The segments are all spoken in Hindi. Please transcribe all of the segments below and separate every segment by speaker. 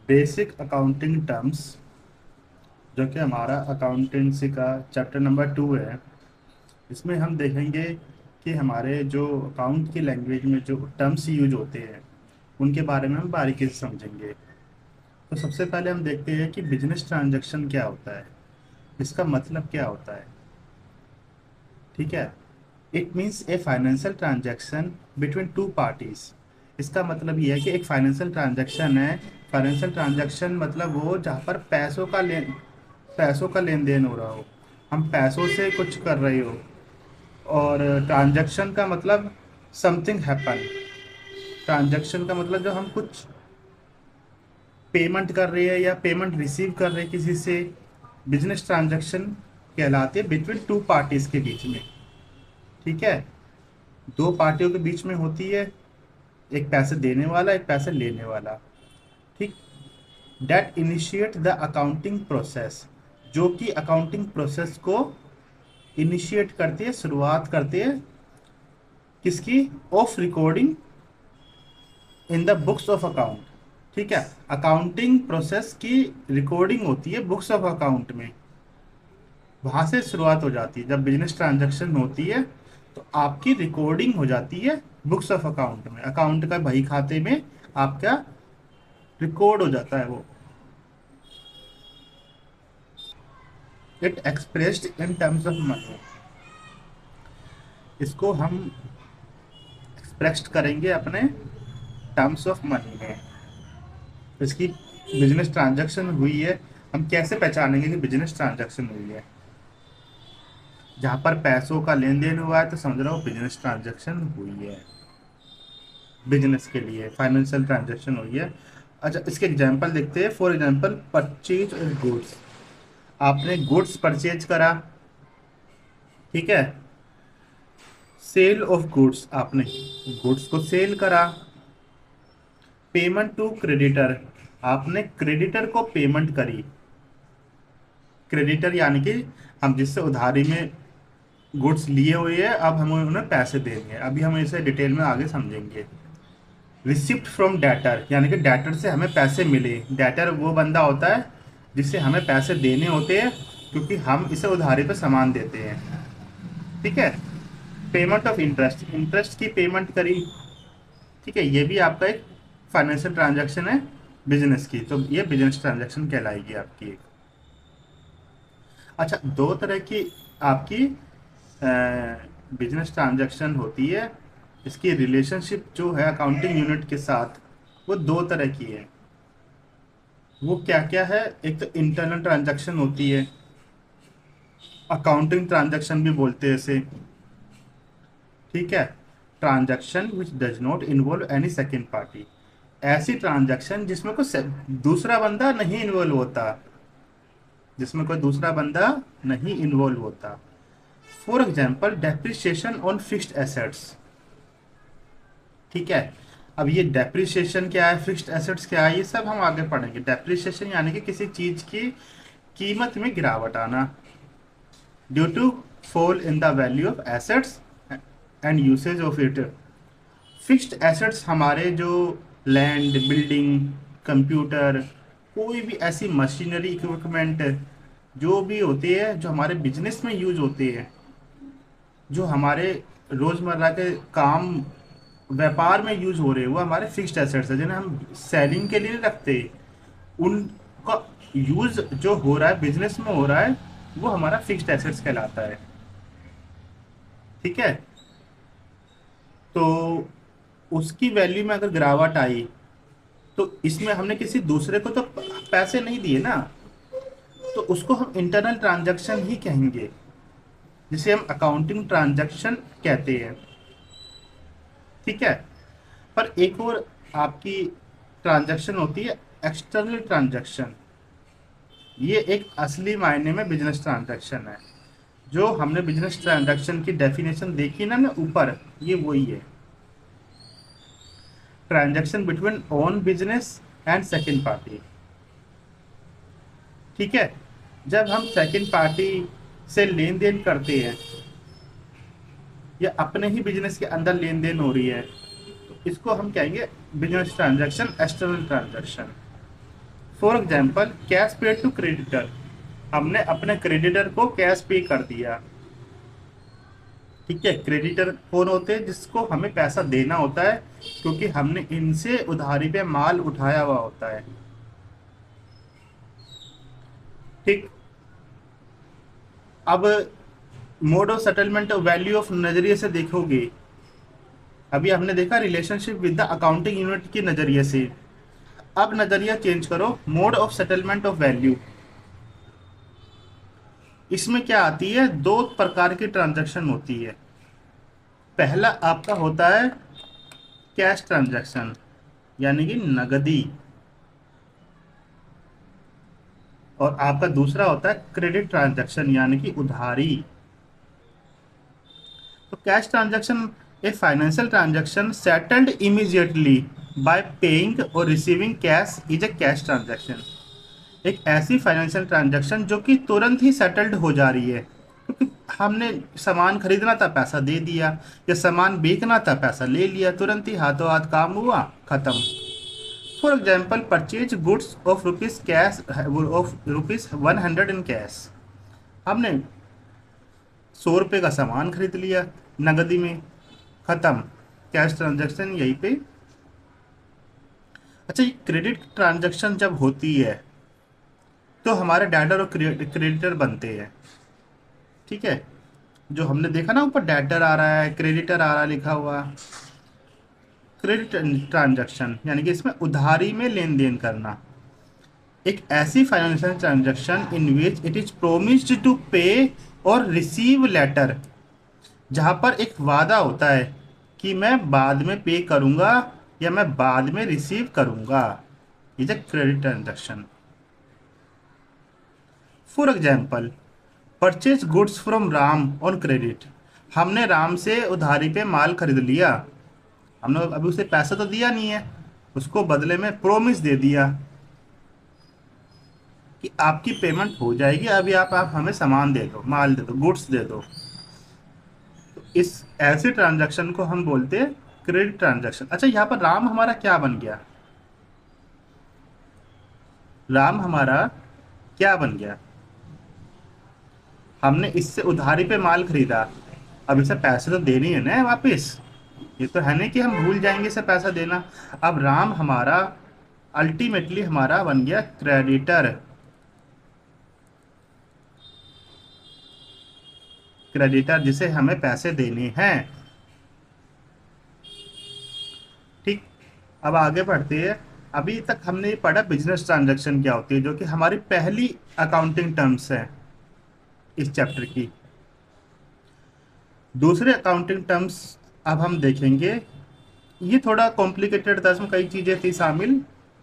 Speaker 1: बेसिक अकाउंटिंग टर्म्स, जो कि हमारा अकाउंटेंसी का चैप्टर नंबर 2 है। इसमें हम देखेंगे कि हमारे जो अकाउंट की लैंग्वेज में जो टर्म्स यूज होते हैं उनके बारे में हम बारीकी से समझेंगे। तो सबसे पहले हम देखते हैं कि बिजनेस ट्रांजैक्शन क्या होता है, इसका मतलब क्या होता है। ठीक है। It means A financial transaction between two parties. इसका मतलब ये है कि एक फाइनेंशियल ट्रांजैक्शन है। फाइनेंशियल ट्रांजैक्शन मतलब वो जहाँ पर पैसों का लेन देन हो रहा हो, हम पैसों से कुछ कर रहे हो। और ट्रांजैक्शन का मतलब समथिंग हैपन। ट्रांजैक्शन का मतलब जो हम कुछ पेमेंट कर रहे हैं या पेमेंट रिसीव कर रहे हैं किसी से, बिजनेस ट्रांजैक्शन कहलाती है बिटवीन टू पार्टीज के बीच में। ठीक है। दो पार्टियों के बीच में होती है, एक पैसे देने वाला एक पैसे लेने वाला। ठीक। Debt initiate the accounting process, जो कि अकाउंटिंग प्रोसेस को इनिशिएट करती है, शुरुआत करती है किसकी, of recording in the books of account. ठीक है। अकाउंटिंग प्रोसेस की रिकॉर्डिंग होती है बुक्स ऑफ अकाउंट में, वहां से शुरुआत हो जाती है। जब बिजनेस ट्रांजैक्शन होती है तो आपकी रिकॉर्डिंग हो जाती है बुक्स ऑफ अकाउंट में, अकाउंट का बही खाते में आपका रिकॉर्ड हो जाता है वो। It expressed in terms of money, इसको हम एक्सप्रेस्ड करेंगे अपने टर्म्स ऑफ मनी में। इसकी बिजनेस ट्रांजैक्शन हुई है, हम कैसे पहचानेंगे कि बिजनेस ट्रांजैक्शन हुई है। जहां पर पैसों का लेन देन हुआ है तो समझ रहा हूँ बिजनेस ट्रांजैक्शन हुई है, बिजनेस के लिए फाइनेंशियल ट्रांजैक्शन हुई है। अच्छा, इसके एग्जांपल देखते हैं। For example, purchase of goods. आपने गुड्स परचेज करा। ठीक है। सेल ऑफ गुड्स, आपने गुड्स को सेल करा। पेमेंट टू क्रेडिटर, आपने क्रेडिटर को पेमेंट करी। क्रेडिटर यानी कि हम जिससे उधारी में गुड्स लिए हुए हैं, अब हमें उन्हें पैसे देंगे। अभी हम इसे डिटेल में आगे समझेंगे। रिसिप्ट फ्रॉम डेटर, यानी कि डेटर से हमें पैसे मिले। डेटर वो बंदा होता है जिससे हमें पैसे देने होते हैं, क्योंकि हम इसे उधारी पे सामान देते हैं। ठीक है। पेमेंट ऑफ इंटरेस्ट, इंटरेस्ट की पेमेंट करी। ठीक है। ये भी आपका एक फाइनेंशियल ट्रांजैक्शन है बिजनेस की, तो ये बिजनेस ट्रांजैक्शन कहलाएगी आपकी एक। अच्छा, दो तरह की आपकी बिजनेस ट्रांजैक्शन होती है। इसकी रिलेशनशिप जो है अकाउंटिंग यूनिट के साथ, वो दो तरह की है। वो क्या क्या है, एक तो इंटरनल ट्रांजैक्शन होती है, अकाउंटिंग ट्रांजैक्शन भी बोलते हैं इसे। ठीक है। Transaction which does not involve any second party, ऐसी ट्रांजैक्शन जिसमें कोई दूसरा बंदा नहीं इन्वॉल्व होता, जिसमें कोई दूसरा बंदा नहीं इन्वॉल्व होता। For example, depreciation on fixed assets. ठीक है। अब ये डेप्रिसिएशन क्या है, फिक्स्ड एसेट्स क्या है, ये सब हम आगे पढ़ेंगे। डेप्रिसिएशन यानी कि किसी चीज की कीमत में गिरावट आना, due to fall in the value of assets and usage of it. Fixed assets हमारे जो लैंड, बिल्डिंग, कंप्यूटर, कोई भी ऐसी मशीनरी, इक्विपमेंट जो भी होती है, जो हमारे बिजनेस में यूज होती है, जो हमारे रोजमर्रा के काम व्यापार में यूज हो रहे हैं, वो हमारे फिक्स्ड एसेट्स है, जिन्हें हम सेलिंग के लिए नहीं रखते। उनका यूज जो हो रहा है बिजनेस में हो रहा है, वो हमारा फिक्स्ड एसेट्स कहलाता है। ठीक है। तो उसकी वैल्यू में अगर गिरावट आई, तो इसमें हमने किसी दूसरे को तो पैसे नहीं दिए ना, तो उसको हम इंटरनल ट्रांजैक्शन ही कहेंगे, जिसे हम अकाउंटिंग ट्रांजैक्शन कहते हैं। ठीक है। पर एक और आपकी ट्रांजैक्शन होती है एक्सटर्नल ट्रांजैक्शन। ये एक असली मायने में बिजनेस ट्रांजैक्शन है। जो हमने बिजनेस ट्रांजैक्शन की डेफिनेशन देखी ना ऊपर, ये वही है। Transaction between own business and second party. ठीक है। जब हम सेकेंड पार्टी से लेन देन करते हैं, या अपने ही बिजनेस के अंदर लेन देन हो रही है, तो इसको हम कहेंगे business transaction, external transaction. For example cash paid to creditor, हमने अपने क्रेडिटर को कैश पे कर दिया। ठीक है, क्रेडिटर कौन होते हैं? जिसको हमें पैसा देना होता है, क्योंकि हमने इनसे उधारी पे माल उठाया हुआ होता है। ठीक। अब mode of settlement value of नजरिए से देखोगे, अभी हमने देखा relationship with the accounting unit के नजरिए से। अब नजरिया चेंज करो, mode of settlement of value. इसमें क्या आती है? दो प्रकार की ट्रांजैक्शन होती है। पहला आपका होता है कैश ट्रांजैक्शन, यानी कि नगदी, और आपका दूसरा होता है क्रेडिट ट्रांजैक्शन, यानी कि उधारी। तो cash transaction, a financial transaction settled immediately by paying और receiving cash is a cash transaction. एक ऐसी फाइनेंशियल ट्रांजैक्शन जो कि तुरंत ही सेटल्ड हो जा रही है, क्योंकि हमने सामान खरीदना था, पैसा दे दिया, या सामान बेचना था, पैसा ले लिया, तुरंत ही हाथों हाथ काम हुआ, खत्म। For example purchase goods of rupees cash, of rupees 100 in cash. हमने 100 रुपये का सामान खरीद लिया नगदी में, खत्म, कैश ट्रांजैक्शन यहीं पे। अच्छा, ये क्रेडिट ट्रांजैक्शन जब होती है तो हमारे डेटर और क्रेडिटर बनते हैं। ठीक है, जो हमने देखा ना ऊपर डेटर आ रहा है, क्रेडिटर आ रहा है लिखा हुआ। क्रेडिट ट्रांजैक्शन यानी कि इसमें उधारी में लेन देन करना। एक ऐसी financial transaction in which it is promised to pay और रिसीव लेटर, जहां पर एक वादा होता है कि मैं बाद में पे करूंगा या मैं बाद में रिसीव करूंगा। Is a credit transaction. For example purchase goods from Ram on credit. हमने राम से उधारी पे माल खरीद लिया, हमने अभी उसे पैसा तो दिया नहीं है, उसको बदले में प्रोमिस दे दिया कि आपकी पेमेंट हो जाएगी, अभी आप हमें सामान दे दो, माल दे दो, गुड्स दे दो। तो इस ऐसे ट्रांजैक्शन को हम बोलते हैं क्रेडिट ट्रांजैक्शन। अच्छा, यहाँ पर राम हमारा क्या बन गया? राम हमारा क्या बन गया? हमने इससे उधारी पे माल खरीदा, अब इसे पैसे तो देने है ना वापस, ये तो है नहीं कि हम भूल जाएंगे इसे पैसा देना। अब राम हमारा अल्टीमेटली हमारा बन गया क्रेडिटर। क्रेडिटर जिसे हमें पैसे देने हैं। ठीक। अब आगे बढ़ते हैं। अभी तक हमने ये पढ़ा बिजनेस ट्रांजैक्शन क्या होती है, जो कि हमारी पहली अकाउंटिंग टर्म्स है इस चैप्टर की। दूसरे अकाउंटिंग टर्म्स अब हम देखेंगे। ये थोड़ा कॉम्प्लिकेटेड था, इसमें कई चीज़ें थी शामिल,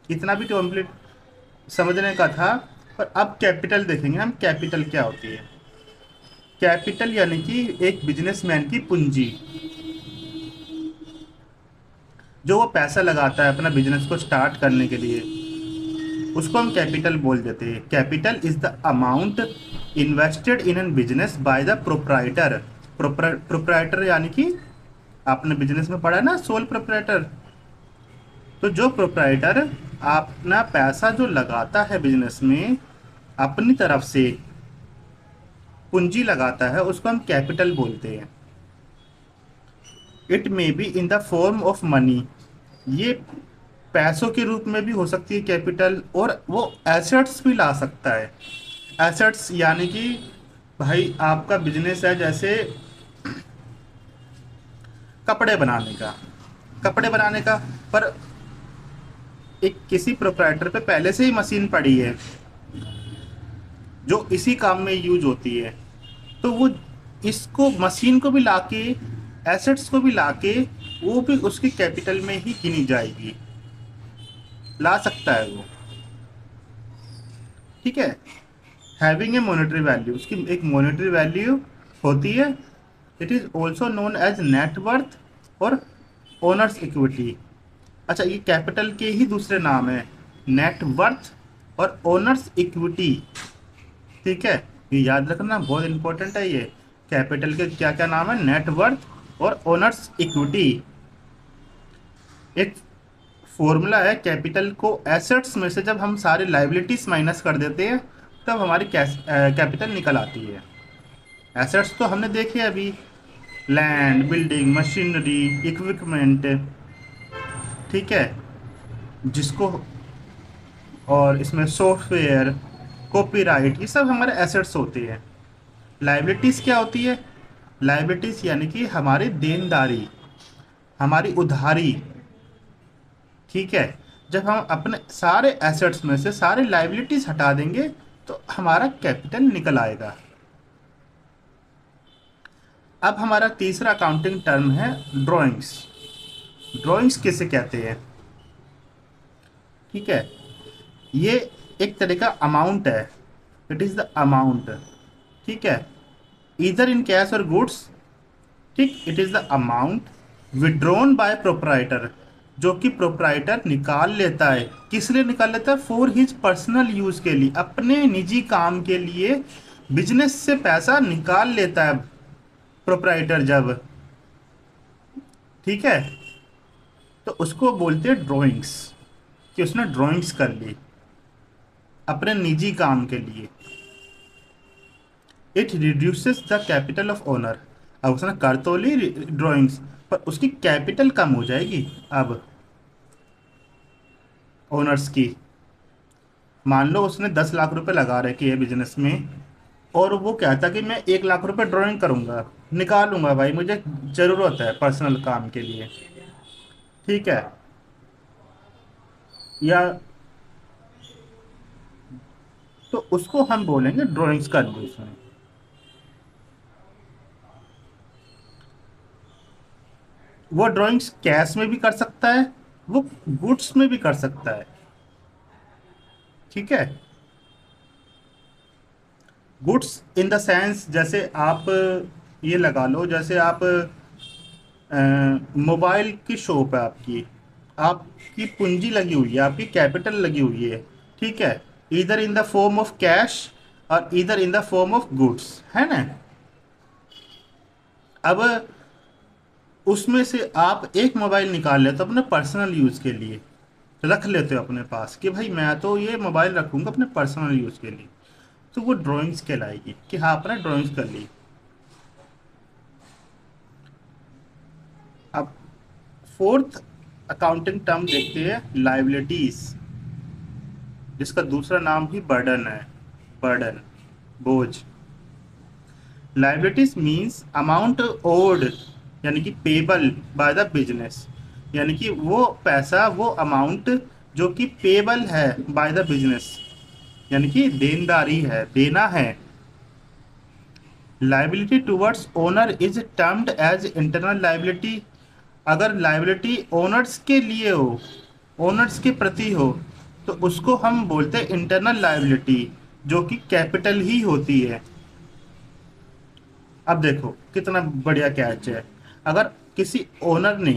Speaker 1: इतना भी कॉम्प्लिकेट समझने का था। पर अब कैपिटल देखेंगे हम, कैपिटल क्या होती है। कैपिटल यानी कि एक बिजनेसमैन की पूंजी, जो वो पैसा लगाता है अपना बिजनेस को स्टार्ट करने के लिए, उसको हम कैपिटल बोल देते हैं। Capital is the amount invested in an business by the proprietor. Proprietor यानी कि आपने बिजनेस में पढ़ा है ना, सोल प्रोप्राइटर। तो जो प्रोप्राइटर अपना पैसा जो लगाता है बिजनेस में, अपनी तरफ से पूंजी लगाता है, उसको हम कैपिटल बोलते हैं। It may be in the form of money, ये पैसों के रूप में भी हो सकती है कैपिटल, और वो एसेट्स भी ला सकता है। एसेट्स यानी कि भाई आपका बिजनेस है, जैसे कपड़े बनाने का, कपड़े बनाने का, पर एक किसी प्रोप्राइटर पे पहले से ही मशीन पड़ी है जो इसी काम में यूज होती है, तो वो इसको मशीन को भी लाके, एसेट्स को भी लाके, वो भी उसकी कैपिटल में ही गिनी जाएगी, ला सकता है वो। ठीक है, हैविंग ए मॉनेटरी वैल्यू, उसकी एक मॉनेटरी वैल्यू होती है। It is also known as net worth और ओनर्स इक्विटी। अच्छा, ये कैपिटल के ही दूसरे नाम है, नेट वर्थ और ओनर्स इक्विटी। ठीक है, ये याद रखना, बहुत इंपॉर्टेंट है ये। कैपिटल के क्या क्या नाम है? नेट वर्थ और ओनर्स इक्विटी। एक फॉर्मूला है कैपिटल को एसेट्स में से जब हम सारे लाइबिलिटीज माइनस कर देते हैं तब हमारी कैपिटल निकल आती है। एसेट्स तो हमने देखे अभी, लैंड, बिल्डिंग, मशीनरी, इक्विपमेंट, ठीक है, जिसको, और इसमें सॉफ्टवेयर, कॉपीराइट, ये सब हमारे एसेट्स होते हैं। लाइबिलिटीज क्या होती है? लाइबिलिटीज यानी कि हमारी देनदारी, हमारी उधारी, ठीक है। जब हम अपने सारे एसेट्स में से सारे लाइबिलिटीज हटा देंगे तो हमारा कैपिटल निकल आएगा। अब हमारा तीसरा अकाउंटिंग टर्म है ड्राइंग्स। ड्राइंग्स किसे कहते हैं? ठीक है, ये एक तरह का अमाउंट है, इट इज द अमाउंट, ठीक है, इधर इन कैश और गुड्स, ठीक, it is the amount withdrawn bye proprietor, जो कि प्रोपराइटर निकाल लेता है। किस लिए निकाल लेता है? फॉर हिज पर्सनल यूज के लिए, अपने निजी काम के लिए बिजनेस से पैसा निकाल लेता है प्रोपराइटर जब, ठीक है, तो उसको बोलते हैं ड्राइंग्स, कि उसने ड्राइंग्स कर ली अपने निजी काम के लिए। It reduces the capital of owner. अब उसने कर तो ली ड्राइंग्स, पर उसकी कैपिटल कम हो जाएगी। अब ओनर्स की, मान लो उसने 10 लाख रुपए लगा रखे है बिजनेस में, और वो कहता कि मैं 1 लाख रुपए ड्राइंग करूंगा, निकालूंगा भाई, मुझे जरूरत है पर्सनल काम के लिए, ठीक है, या तो उसको हम बोलेंगे ड्राइंग्स कर ली उसने। वो ड्राइंग्स कैश में भी कर सकता है, वो गुड्स में भी कर सकता है, ठीक है। गुड्स इन द सेंस, जैसे आप ये लगा लो, जैसे आप मोबाइल की शॉप है आपकी, आपकी पूंजी लगी हुई है, आपकी कैपिटल लगी हुई है, ठीक है, इधर in the form of cash और इधर in the form of goods, है ना। अब उसमें से आप एक मोबाइल निकाल लेते हो अपने पर्सनल यूज़ के लिए, रख लेते हो अपने पास कि भाई मैं तो ये मोबाइल रखूंगा अपने पर्सनल यूज़ के लिए, तो वो ड्राइंग्स कहलाएगी कि हाँ आपने ड्राइंग्स कर ली। अब फोर्थ अकाउंटिंग टर्म देखते हैं लाइबिलिटीज, जिसका दूसरा नाम भी बर्डन है, बर्डन, बोझ। लाइबिलिटीज मींस अमाउंट ओड, यानी कि पेबल बाय द बिजनेस, यानी कि वो पैसा, वो अमाउंट जो कि पेबल है बाय द बिजनेस, यानी कि देनदारी है, देना है। Liability towards owner is termed as internal liability. अगर लाइबिलिटी ओनर्स के लिए हो, ओनर्स के प्रति हो, तो उसको हम बोलते हैं इंटरनल लाइबिलिटी, जो कि कैपिटल ही होती है। अब देखो कितना बढ़िया कैच है, अगर किसी ओनर ने,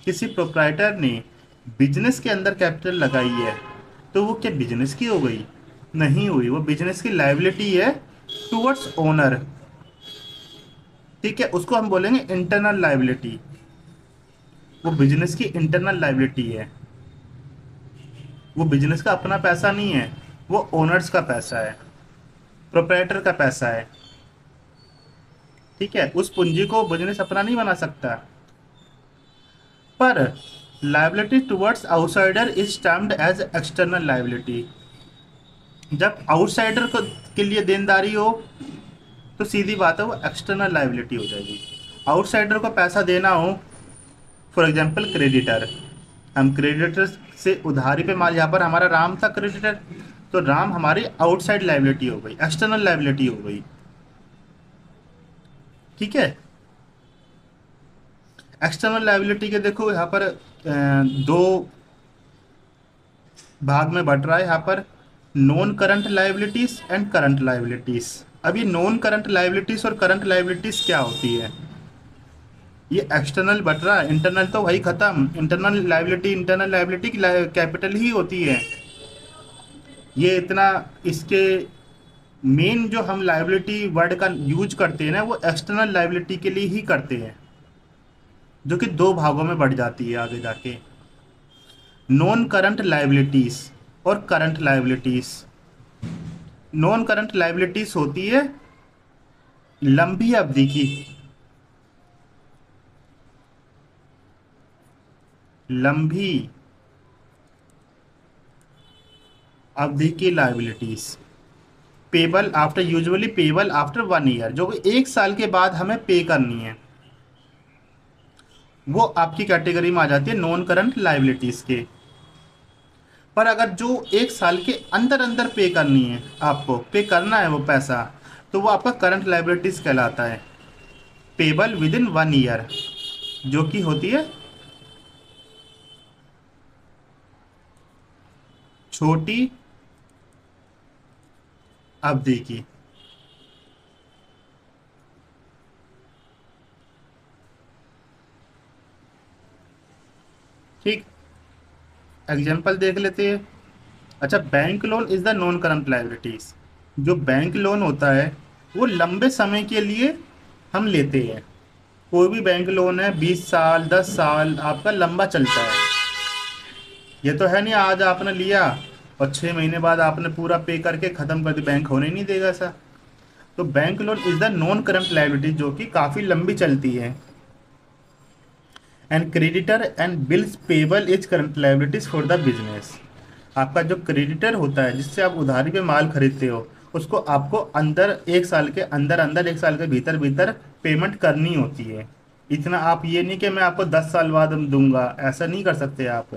Speaker 1: किसी प्रोप्राइटर ने बिजनेस के अंदर कैपिटल लगाई है, तो वो क्या बिजनेस की हो गई? नहीं हुई, वो बिजनेस की लाइबिलिटी है टुवर्ड्स ओनर, ठीक है, उसको हम बोलेंगे इंटरनल लाइबिलिटी। वो बिजनेस की इंटरनल लाइबिलिटी है, वो बिजनेस का अपना पैसा नहीं है, वो ओनर्स का पैसा है, प्रोप्राइटर का पैसा है, ठीक है। उस पूंजी को बिजनेस अपना नहीं बना सकता। पर liability towards outsider is termed as external liability. जब आउटसाइडर को के लिए देनदारी हो तो सीधी बात है वो एक्सटर्नल लाइबिलिटी हो जाएगी। आउटसाइडर को पैसा देना हो, फॉर एग्जांपल क्रेडिटर, हम क्रेडिटर से उधारी पे माल, यहाँ पर हमारा राम था क्रेडिटर, तो राम हमारी आउटसाइड लाइबिलिटी हो गई, एक्सटर्नल लाइबिलिटी हो गई, ठीक है। एक्सटर्नल लाइबिलिटी के देखो यहाँ पर दो भाग में बढ़ रहा है, यहाँ पर non current liabilities and current liabilities. अब ये नॉन करंट लाइबिलिटीज और करंट लाइबिलिटीज क्या होती है? ये एक्सटर्नल बढ़ रहा है, इंटरनल तो वही खत्म। इंटरनल लाइबिलिटी की कैपिटल ही होती है। ये इतना, इसके मेन जो हम लाइबिलिटी वर्ड का यूज करते हैं ना, वो एक्सटर्नल लाइबिलिटी के लिए ही करते हैं, जो कि दो भागों में बढ़ जाती है आगे जाके। नॉन करंट लाइबिलिटीज और current liabilities. Non current liabilities होती है लंबी अवधि की, लंबी अवधि की liabilities, payable after, usually payable after 1 year, जो कि 1 साल के बाद हमें पे करनी है, वो आपकी कैटेगरी में आ जाती है नॉन करंट लाइबिलिटीज के। पर अगर जो 1 साल के अंदर अंदर पे करनी है, आपको पे करना है वो पैसा, तो वो आपका करंट लाइबिलिटीज कहलाता है, पेबल विद इन 1 ईयर, जो कि होती है छोटी अवधि की। ठीक, एग्जाम्पल देख लेते हैं। अच्छा, bank loan is the non current liabilities. जो बैंक लोन होता है वो लंबे समय के लिए हम लेते हैं। कोई भी बैंक लोन है 20 साल 10 साल आपका लंबा चलता है। ये तो है नहीं आज आपने लिया और 6 महीने बाद आपने पूरा पे करके खत्म कर दिया, बैंक होने ही नहीं देगा ऐसा। तो bank loan is the non current liability, जो कि काफी लंबी चलती है। And creditor and bills payable is current liabilities for the business. आपका जो क्रेडिटर होता है जिससे आप उधारी पे माल खरीदते हो, उसको आपको अंदर 1 साल के अंदर अंदर 1 साल के भीतर भीतर पेमेंट करनी होती है। इतना आप ये नहीं कि मैं आपको 10 साल बाद दूंगा, ऐसा नहीं कर सकते आप।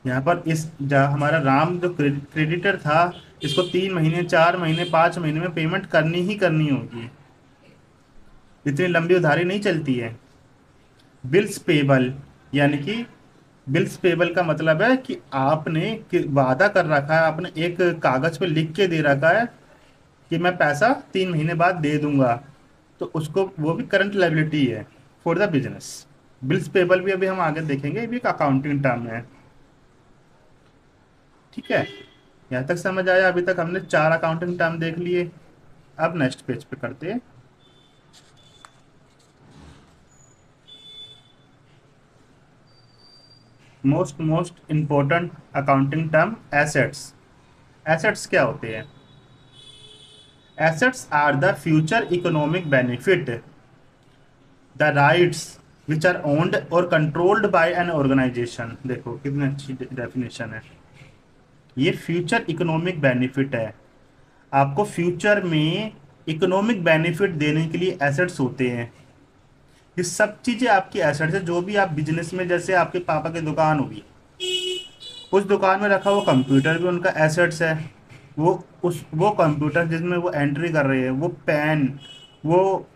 Speaker 1: यहाँ पर इस हमारा राम जो क्रेडिटर था, इसको 3 महीने 4 महीने 5 महीने में पेमेंट करनी ही करनी होगी, इतनी लंबी उधारी नहीं चलती है। बिल्स पेबल, यानी कि बिल्स पेबल का मतलब है कि आपने वादा कर रखा है, आपने एक कागज पे लिख के दे रखा है कि मैं पैसा 3 महीने बाद दे दूंगा, तो उसको वो भी करंट लाइबिलिटी है for the business. Bills payable भी अभी हम आगे देखेंगे, ये भी एक अकाउंटिंग टर्म है। ठीक है, यहाँ तक समझ आया? अभी तक हमने 4 अकाउंटिंग टर्म देख लिए। अब नेक्स्ट पेज पे करते हैं। Most important accounting term, assets. Assets क्या होते हैं? Assets are the future economic benefit, the rights which are owned or controlled by an organisation. देखो कितनी अच्छी डेफिनेशन है। ये फ्यूचर इकोनॉमिक बेनिफिट है, आपको फ्यूचर में इकोनॉमिक बेनिफिट देने के लिए एसेट्स होते हैं। ये सब चीजें आपकी एसेट्स है, जो भी आप बिजनेस में, जैसे आपके पापा की दुकान होगी, उस दुकान में रखा वो कंप्यूटर भी उनका एसेट्स है। वो कंप्यूटर जिसमें वो एंट्री कर रहे हैं, वो पेन, वो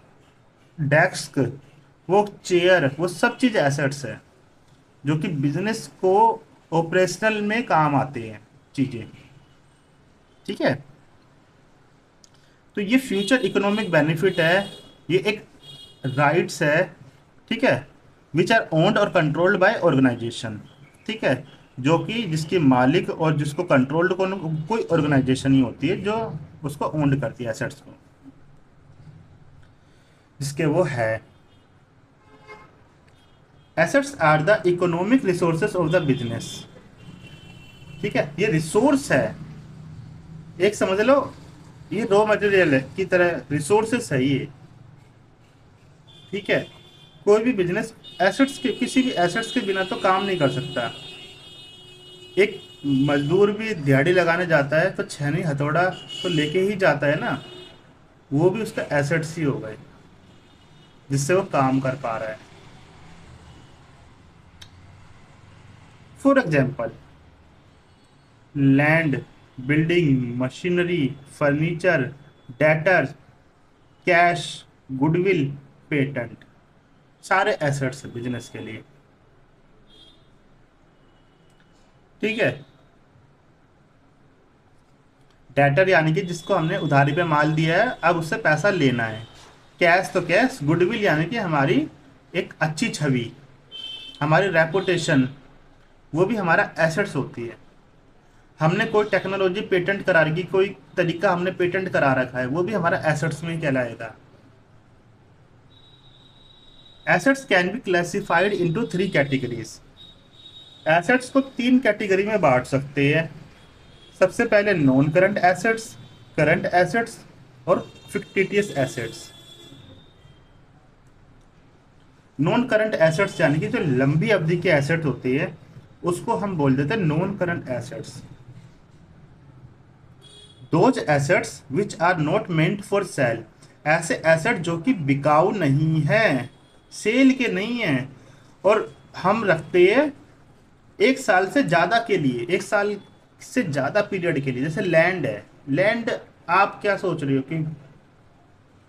Speaker 1: डेस्क, वो चेयर, वो सब चीज एसेट्स है, जो कि बिजनेस को ऑपरेशनल में काम आते हैं चीजें। ठीक है, तो ये फ्यूचर इकोनॉमिक बेनिफिट है, ये एक राइट्स है। ठीक है, विच are owned or controlled bye organisation. ठीक है, जो कि जिसके मालिक और जिसको कंट्रोल्ड कोई ऑर्गेनाइजेशन ही होती है जो उसको ओन्ड करती है एसेट्स को, जिसके वो है। Assets are the economic resources of the business. ठीक है, ये रिसोर्स है, एक समझ लो ये रॉ मटेरियल है की तरह रिसोर्सेस है ये। ठीक है, कोई भी बिजनेस एसेट्स के, किसी भी एसेट्स के बिना तो काम नहीं कर सकता। एक मजदूर भी दिहाड़ी लगाने जाता है तो छेनी हथौड़ा तो लेके ही जाता है ना, वो भी उसका एसेट्स ही हो गए, जिससे वो काम कर पा रहा है। For example, land, building, machinery, furniture, debtor, cash, goodwill, patent, सारे एसेट्स है बिजनेस के लिए। ठीक है, डेटर यानी कि जिसको हमने उधारी पे माल दिया है, अब उससे पैसा लेना है। कैश तो कैश, गुडविल यानी कि हमारी एक अच्छी छवि, हमारी रेपुटेशन, वो भी हमारा एसेट्स होती है। हमने कोई टेक्नोलॉजी पेटेंट करा रखी, कोई तरीका हमने पेटेंट करा रखा है, वो भी हमारा एसेट्स में ही कहलाएगा। Assets can be classified into 3 categories. Assets को तीन कैटेगरी में बांट सकते हैं। सबसे पहले non current assets, current assets और fictitious assets. Non current assets यानी कि जो लंबी अवधि के एसेट्स होते हैं उसको हम बोल देते हैं non current assets. Those assets which are not meant for sale, ऐसे एसेट जो कि बिकाऊ नहीं है, सेल के नहीं है, और हम रखते हैं एक साल से ज्यादा के लिए, एक साल से ज्यादा पीरियड के लिए। जैसे लैंड है, लैंड आप क्या सोच रहे हो कि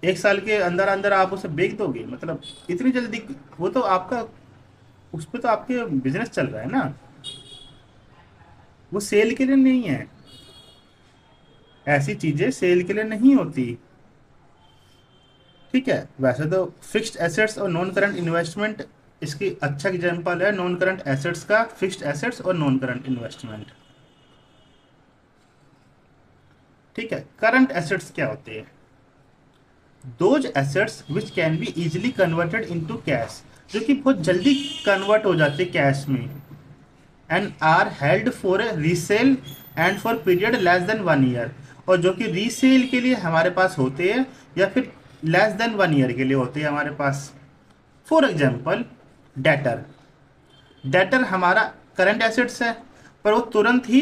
Speaker 1: एक साल के अंदर अंदर आप उसे बेच दोगे, मतलब इतनी जल्दी? वो तो आपका, उस पर तो आपके बिजनेस चल रहा है ना, वो सेल के लिए नहीं है। ऐसी चीजें सेल के लिए नहीं होती। ठीक है, वैसे तो फिक्स्ड एसेट्स और नॉन करंट इन्वेस्टमेंट इसकी अच्छा एग्जांपल है, नॉन करंट एसेट्स का, फिक्स्ड एसेट्स और नॉन करंट इन्वेस्टमेंट। ठीक है, करंट एसेट्स क्या होते हैं? Those assets which can be easily converted into cash, जो कि बहुत जल्दी कन्वर्ट हो जाते हैं कैश में, and are held for resale and for period less than 1 year, और जो कि रीसेल के लिए हमारे पास होते हैं या फिर लेस देन 1 ईयर के लिए होते हैं हमारे पास। फॉर एग्जाम्पल डेटर, डेटर हमारा करंट एसेट्स है, पर वो तुरंत ही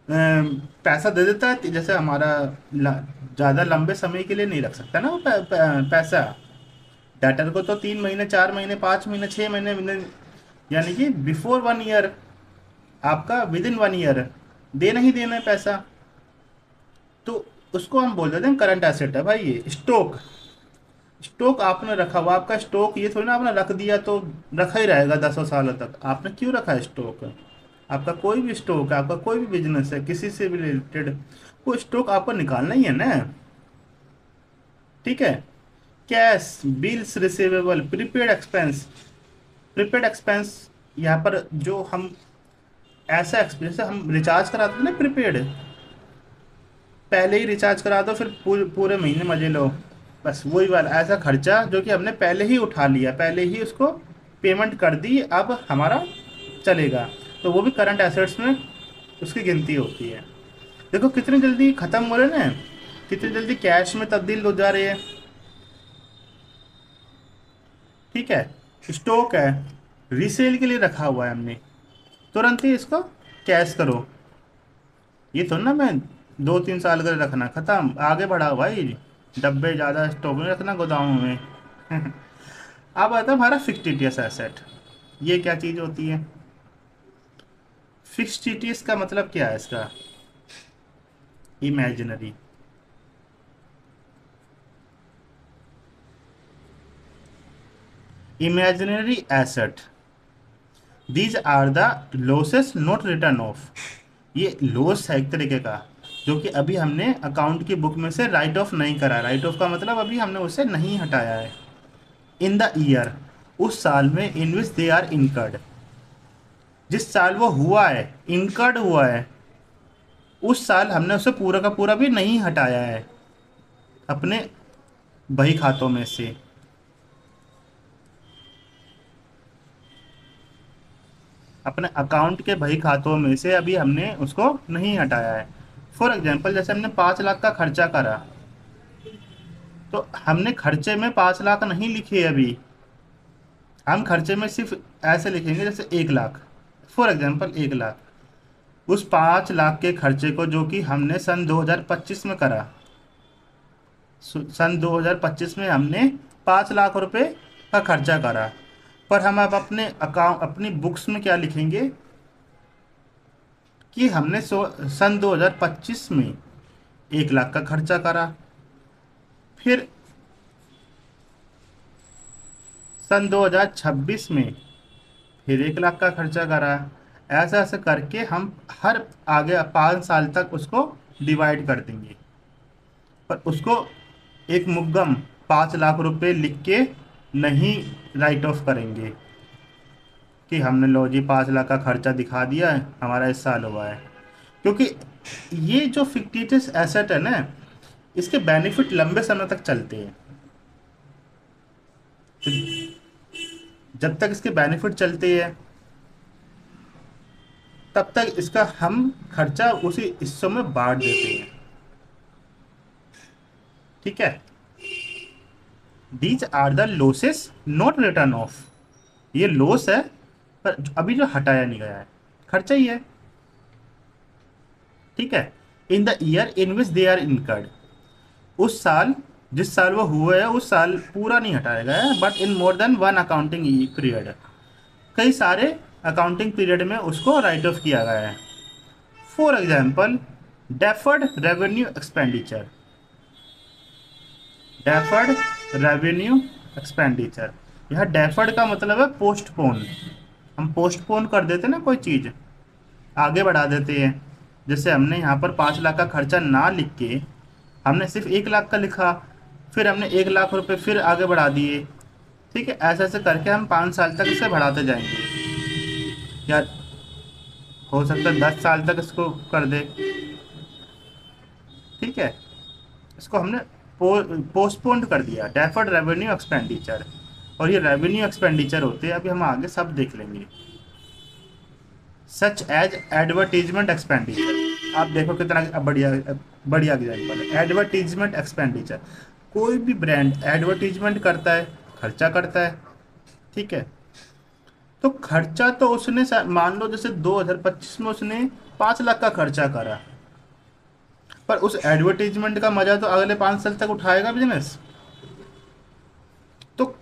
Speaker 1: पैसा दे देता है। जैसे हमारा ज़्यादा लंबे समय के लिए नहीं रख सकता ना वो पैसा। डेटर को तो 3 महीने, 4 महीने, 5 महीने, 6 महीने, यानी कि बिफोर 1 ईयर, आपका विद इन 1 ईयर देना ही देना है पैसा। तो उसको हम बोल देते हैं करंट एसेट है भाई। ये स्टॉक, स्टॉक आपने रखा हुआ, आपका स्टॉक ये थोड़ी ना आपने रख दिया तो रखा ही रहेगा 10 सालों तक। आपने क्यों रखा है स्टॉक? आपका कोई भी स्टॉक है, आपका कोई भी बिजनेस है किसी से भी रिलेटेड, वो स्टॉक आपको निकालना ही है ना। ठीक है, cash, bills receivable, prepaid expense. Prepaid expense यहाँ पर जो हम ऐसा एक्सपेंस, हम रिचार्ज कराते थे ना प्रीपेड, पहले ही रिचार्ज करा दो फिर पूरे महीने मजे लो, बस वही वाला ऐसा खर्चा जो कि हमने पहले ही उठा लिया, पहले ही उसको पेमेंट कर दी, अब हमारा चलेगा। तो वो भी करंट एसेट्स में उसकी गिनती होती है। देखो कितनी जल्दी ख़त्म हो रहे हैं ना, कितनी जल्दी कैश में तब्दील हो जा रही है। ठीक है, स्टॉक है, रीसेल के लिए रखा हुआ है हमने, तुरंत ही इसको कैश करो। ये तो ना मैं 2-3 साल का रखना, खत्म, आगे बढ़ाओ भाई, डब्बे ज़्यादा स्टॉक में रखना गोदामों में। अब आता है हमारा फिक्टिटियस एसेट। ये क्या चीज़ होती है? फिक्टिटियस का मतलब क्या है इसका? Imaginary. Imaginary asset, these are the losses not written off. ये लॉस है एक तरीके का, जो कि अभी हमने अकाउंट की बुक में से राइट ऑफ नहीं करा। राइट ऑफ का मतलब अभी हमने उसे नहीं हटाया है। इन द ईयर, उस साल में, इन विच दे आर इनकर्ड, जिस साल वो हुआ है, इनकर्ड हुआ है, उस साल हमने उसे पूरा का पूरा भी नहीं हटाया है अपने बही खातों में से। अपने अकाउंट के बही खातों में से अभी हमने उसको नहीं हटाया है। फॉर एग्जाम्पल जैसे हमने 5 लाख का खर्चा करा, तो हमने खर्चे में 5 लाख नहीं लिखे अभी, हम खर्चे में सिर्फ ऐसे लिखेंगे जैसे 1 लाख। फॉर एग्जाम्पल 1 लाख, उस 5 लाख के खर्चे को जो कि हमने सन 2025 में करा, सन 2025 में हमने 5 लाख रुपए का खर्चा करा, पर हम अब अपने अकाउंट, अपनी बुक्स में क्या लिखेंगे कि हमने सन 2025 में 1 लाख का खर्चा करा, फिर सन 2026 में फिर 1 लाख का खर्चा करा। ऐसा ऐसे करके हम हर आगे 5 साल तक उसको डिवाइड कर देंगे, पर उसको एक मुद्दम 5 लाख रुपए लिख के नहीं राइट ऑफ करेंगे कि हमने लो जी 5 लाख का खर्चा दिखा दिया है, हमारा इस साल हुआ है। क्योंकि ये जो फिक्टिटियस एसेट है ना, इसके बेनिफिट लंबे समय तक चलते हैं। तो जब तक इसके बेनिफिट चलते हैं तब तक इसका हम खर्चा उसी हिस्सों में बांट देते हैं। ठीक है, these are the losses not written off. ये लॉस है पर अभी जो हटाया नहीं गया है, खर्चा ही है। ठीक है, in the year in which they are incurred, उस साल जिस साल वो हुए है उस साल पूरा नहीं हटाया गया है, but in more than one accounting period, कई सारे अकाउंटिंग पीरियड में उसको राइट ऑफ किया गया है। For example deferred revenue expenditure, deferred revenue expenditure, यह डेफर्ड का मतलब है पोस्टपोन। हम पोस्टपोन कर देते ना कोई चीज़, आगे बढ़ा देते हैं। जैसे हमने यहाँ पर 5 लाख का खर्चा ना लिख के हमने सिर्फ 1 लाख का लिखा, फिर हमने 1 लाख रुपए फिर आगे बढ़ा दिए। ठीक है, ऐसे ऐसे करके हम 5 साल तक इसे बढ़ाते जाएंगे, या हो सकता है 10 साल तक इसको कर दे। ठीक है, इसको हमने पोस्टपोन्ड कर दिया, डेफर्ड रेवेन्यू एक्सपेंडिचर। और ये रेवेन्यू एक्सपेंडिचर होते हैं, अभी हम आगे सब देख लेंगे। सच एज एडवर्टीजमेंट एक्सपेंडिचर, आप देखो कितना बढ़िया बढ़िया एग्जाम्पल है। एडवर्टीजमेंट एक्सपेंडिचर, कोई भी ब्रांड एडवर्टीजमेंट करता है, खर्चा करता है। ठीक है, तो खर्चा तो उसने मान लो जैसे 2025 में उसने 5 लाख का खर्चा करा, पर उस एडवर्टीजमेंट का मजा तो अगले 5 साल तक उठाएगा बिजनेस। तो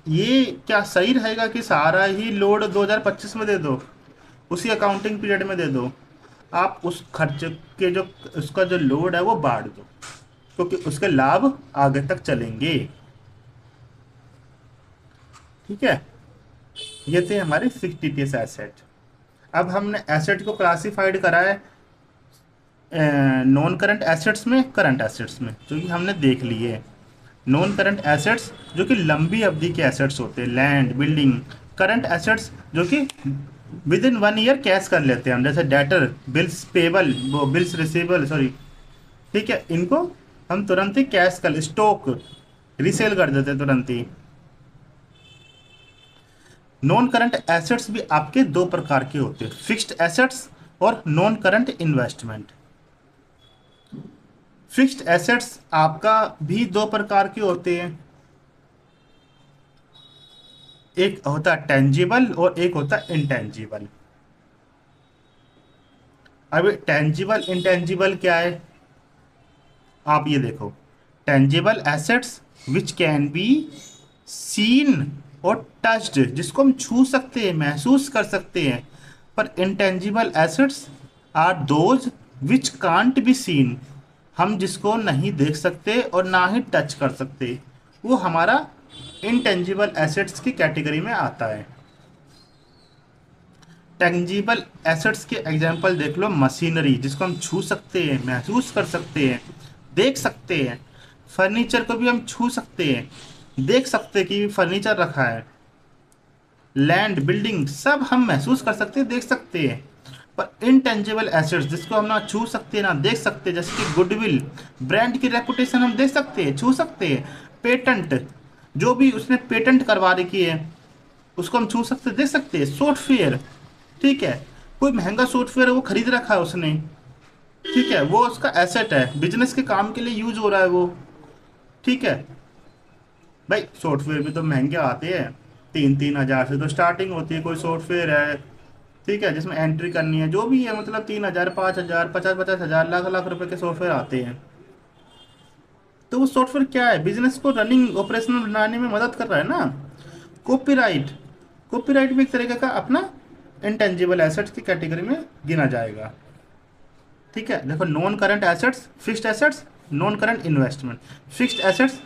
Speaker 1: ये क्या सही रहेगा कि सारा ही लोड 2025 में दे दो, उसी अकाउंटिंग पीरियड में दे दो? आप उस खर्च के जो उसका जो लोड है वो बांट दो, क्योंकि उसके लाभ आगे तक चलेंगे। ठीक है, ये थे हमारे फिक्स्ड टीटीएस एसेट। अब हमने एसेट को क्लासिफाइड करा है नॉन करंट एसेट्स में, करंट एसेट्स में, जो कि हमने देख लिए। नॉन करंट एसेट्स जो कि लंबी अवधि के एसेट्स होते हैं, लैंड बिल्डिंग। करंट एसेट्स जो कि विद इन 1 ईयर कैश कर लेते हैं हम, जैसे debtor, bills payable, bills receivable, sorry. ठीक है, इनको हम तुरंत ही कैश कर, स्टॉक रीसेल कर देते हैं तुरंत ही। नॉन करंट एसेट्स भी आपके 2 प्रकार के होते हैं, फिक्स्ड एसेट्स और non current investment. Fixed assets आपका भी 2 प्रकार के होते हैं, एक होता है टेंजिबल और एक होता है इंटेंजिबल। अब टेंजिबल इंटेंजिबल क्या है, आप ये देखो। Tangible assets which can be seen और टच्ड, जिसको हम छू सकते हैं, महसूस कर सकते हैं। पर intangible assets are those which can't be seen, हम जिसको नहीं देख सकते और ना ही टच कर सकते, वो हमारा इंटेंजिबल एसेट्स की कैटेगरी में आता है। टेंजिबल एसेट्स के एग्जांपल देख लो, मशीनरी जिसको हम छू सकते हैं, महसूस कर सकते हैं, देख सकते हैं। फर्नीचर को भी हम छू सकते हैं, देख सकते हैं कि फर्नीचर रखा है। लैंड बिल्डिंग सब हम महसूस कर सकते हैं, देख सकते हैं। पर इनटेंजिबल एसेट्स जिसको हम ना छू सकते ना देख सकते, जैसे कि गुडविल, ब्रांड की रेपुटेशन हम देख सकते हैं, छू सकते हैं। पेटेंट, जो भी उसने पेटेंट करवा रखी है उसको हम छू सकते, देख सकते हैं। सॉफ्टवेयर, ठीक है, कोई महंगा सॉफ्टवेयर है वो खरीद रखा है उसने, ठीक है, वो उसका एसेट है, बिजनेस के काम के लिए यूज हो रहा है वो। ठीक है भाई, सॉफ्टवेयर भी तो महंगे आते हैं, 3-3 हज़ार से तो स्टार्टिंग होती है। कोई सॉफ्टवेयर है, ठीक है, जिसमें एंट्री करनी है, जो भी है, मतलब 3 हज़ार, 5 हज़ार, 50-50 हज़ार, लाख लाख रुपए के सॉफ्टवेयर आते हैं। तो वो सॉफ्टवेयर क्या है, बिजनेस को रनिंग ऑपरेशनल बनाने में मदद कर रहा है ना। कॉपीराइट, कॉपीराइट भी एक तरीके का अपना इंटेंजिबल एसेट्स की कैटेगरी में गिना जाएगा। ठीक है, देखो, non current assets, fixed assets, non current investment. Fixed assets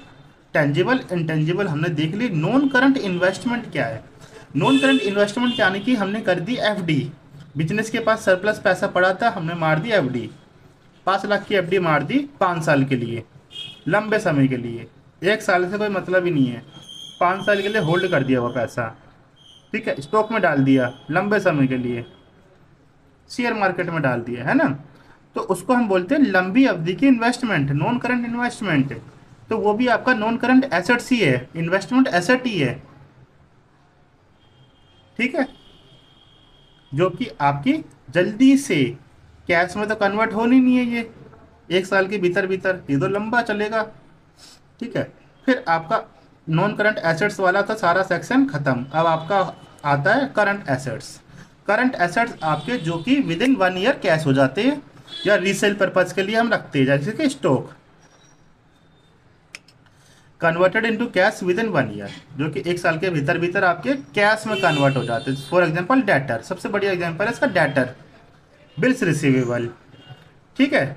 Speaker 1: tangible intangible हमने देख ली। नॉन करंट इन्वेस्टमेंट क्या है? नॉन करंट इन्वेस्टमेंट यानी कि हमने कर दी एफडी, बिजनेस के पास सरप्लस पैसा पड़ा था, हमने मार दी एफडी, 5 लाख की एफडी मार दी 5 साल के लिए, लंबे समय के लिए। 1 साल से कोई मतलब ही नहीं है, 5 साल के लिए होल्ड कर दिया वो पैसा। ठीक है, स्टॉक में डाल दिया लंबे समय के लिए, शेयर मार्केट में डाल दिया, है ना। तो उसको हम बोलते हैं लंबी अवधि की इन्वेस्टमेंट, नॉन करंट इन्वेस्टमेंट। तो वो भी आपका नॉन करंट एसेट्स ही है, इन्वेस्टमेंट एसेट ही है। ठीक है, जो कि आपकी जल्दी से कैश में तो कन्वर्ट होनी नहीं है ये, 1 साल के भीतर भीतर, ये तो लंबा चलेगा। ठीक है। फिर आपका नॉन करंट एसेट्स वाला था सारा सेक्शन खत्म। अब आपका आता है करंट एसेट्स। करंट एसेट्स आपके जो कि विद इन 1 ईयर कैश हो जाते हैं या रीसेल पर्पज के लिए हम रखते हैं, जैसे कि stock converted into cash with in 1 year, जो कि 1 साल के भीतर भीतर आपके कैश में कन्वर्ट हो जाते हैं। फॉर एग्जांपल डेटर, सबसे बढ़िया एग्जांपल है इसका डेटर, बिल्स रिसीवेबल। ठीक है।